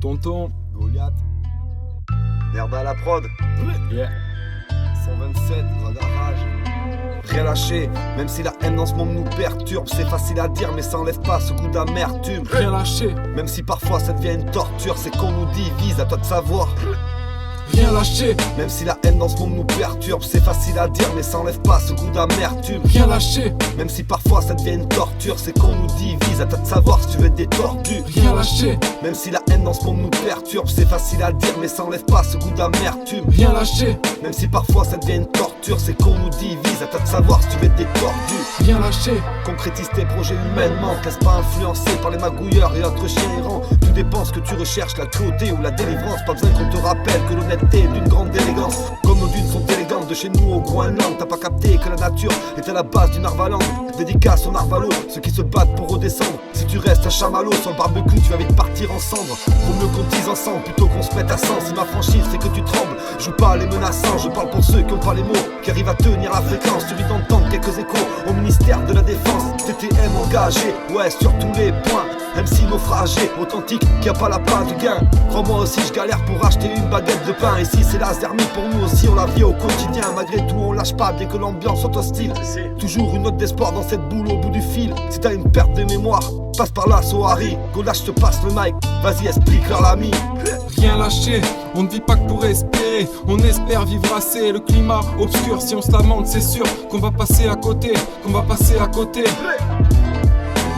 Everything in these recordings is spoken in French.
Tonton Goliath. Merde à la prod. Yeah. 127, radarage. Rien lâché, même si la haine dans ce monde nous perturbe. C'est facile à dire mais ça enlève pas ce goût d'amertume. Rien lâché, Même si parfois ça devient une torture. C'est qu'on nous divise, à toi de savoir. rien lâché, Même si la haine dans ce monde nous perturbe. C'est facile à dire mais ça enlève pas ce goût d'amertume. rien lâché, Même si parfois ça devient une torture. C'est qu'on nous divise, à toi de savoir si tu veux être des tortues. rien lâché, Même si la haine dans ce monde nous perturbe. C'est facile à dire mais ça enlève pas ce goût d'amertume. rien lâché, Même si parfois ça devient une torture, c'est qu'on nous divise, à toi de savoir si tu veux être des tordus. rien lâché, Concrétise tes projets humainement, te laisse pas influencer par les magouilleurs et autres chiens errants. Tout dépend ce que tu recherches, la cruauté ou la délivrance. Pas besoin qu'on te rappelle que l'honnêteté est d'une grande élégance. Comme nos dunes sont élégantes, de chez nous au Groenland. T'as pas capté que la nature est à la base du Narvaland. Dédicace au Narvalo, ceux qui se battent pour redescendre. Si tu restes un chamallow sur le barbecue, tu vas vite partir en cendres. Vaut mieux qu'on dise ensemble plutôt qu'on se mette à sang. Si ma franchise c'est que tu trembles, joue pas les menaçants. Je parle pour ceux qui ont pas les mots, qui arrivent à tenir la fréquence. Suffit d'entendre quelques échos au ministère de la Défense. TTM engagé, ouais sur tous les points. MC naufragé, authentique, qui a pas la part du gain. Crois-moi aussi, je galère pour acheter une baguette de pain. Ici c'est la zermie, pour nous aussi on la vit au quotidien. Malgré tout on lâche pas, bien que l'ambiance soit hostile. Toujours une note d'espoir dans cette boule au bout du fil. Si t'as une perte de mémoire, passe par là, Sohari. Golash, je te passe le mic, vas-y explique-leur l'ami. rien lâché. On ne vit pas que pour espérer, on espère vivre assez. Le climat obscur, si on se lamente, c'est sûr qu'on va passer à côté,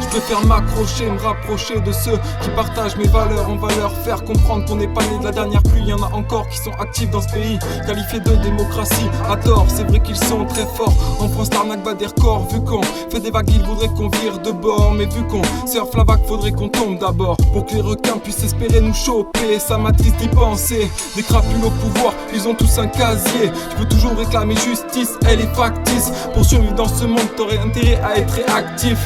Je préfère m'accrocher, me rapprocher de ceux qui partagent mes valeurs. On va leur faire comprendre qu'on n'est pas né de la dernière pluie. Y en a encore qui sont actifs dans ce pays, qualifiés de démocratie à tort. C'est vrai qu'ils sont très forts. En France l'arnaque bat des records. Vu qu'on fait des vagues, il voudrait qu'on vire de bord. Mais vu qu'on surfe la vague, faudrait qu'on tombe d'abord. Pour que les requins puissent espérer nous choper. Ça m'attriste d'y penser. Des crapules au pouvoir, ils ont tous un casier. Je peux toujours réclamer justice, elle est factice. Pour survivre dans ce monde, t'aurais intérêt à être réactif.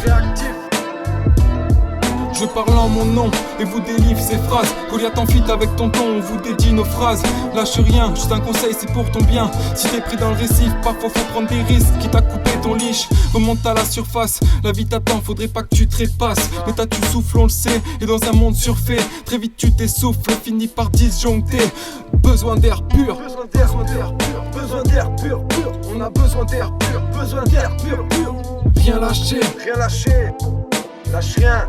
Je parle en mon nom et vous délivre ces phrases. Goliath en fit avec tonton, on vous dédie nos phrases. Lâche rien, juste un conseil, c'est pour ton bien. Si t'es pris dans le récif, parfois faut prendre des risques. Quitte à couper ton liche, remonte à la surface. La vie t'attend, faudrait pas que tu trépasses. L'état tu souffles, on le sait, et dans un monde surfait, très vite tu t'essouffles, finis par disjoncter. Besoin d'air pur, Besoin d'air pur, besoin d'air pur, pur. On a besoin d'air pur, besoin d'air pur, pur. rien lâcher, Rien lâcher, lâche rien.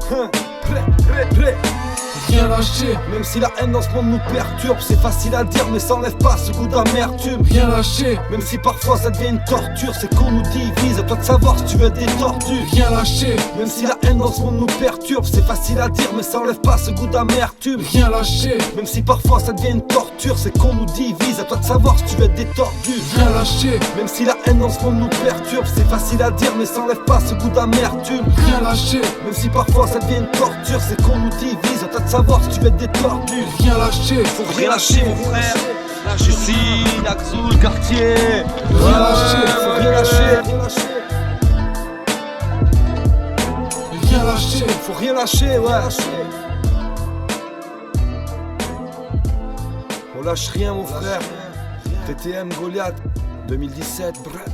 rien lâcher, Même si la haine dans ce monde nous perturbe, c'est facile à dire mais ça enlève pas ce goût d'amertume. rien lâcher, Même si parfois ça devient une torture, c'est qu'on nous divise, à toi de savoir si tu veux être des tortues. rien lâcher, Même si la haine dans ce monde nous perturbe, c'est facile à dire mais ça enlève pas ce goût d'amertume. rien lâcher, Même si parfois ça devient une torture, c'est qu'on nous divise, à toi de savoir si tu veux être des tordus. rien lâcher, Même si la haine dans ce monde nous perturbe, c'est facile à dire mais ça enlève pas ce goût d'amertume. rien lâcher, Même si parfois ça devient une torture, c'est qu'on nous divise, à toi de savoir si tu veux être des tordus. rien lâcher, Faut rien lâcher mon frère. Ici, Naxou, le quartier. Rien lâcher, faut rien lâcher. rien lâcher. Faut rien lâcher, ouais. On lâche rien mon frère. TTM Goliath 2017, bref.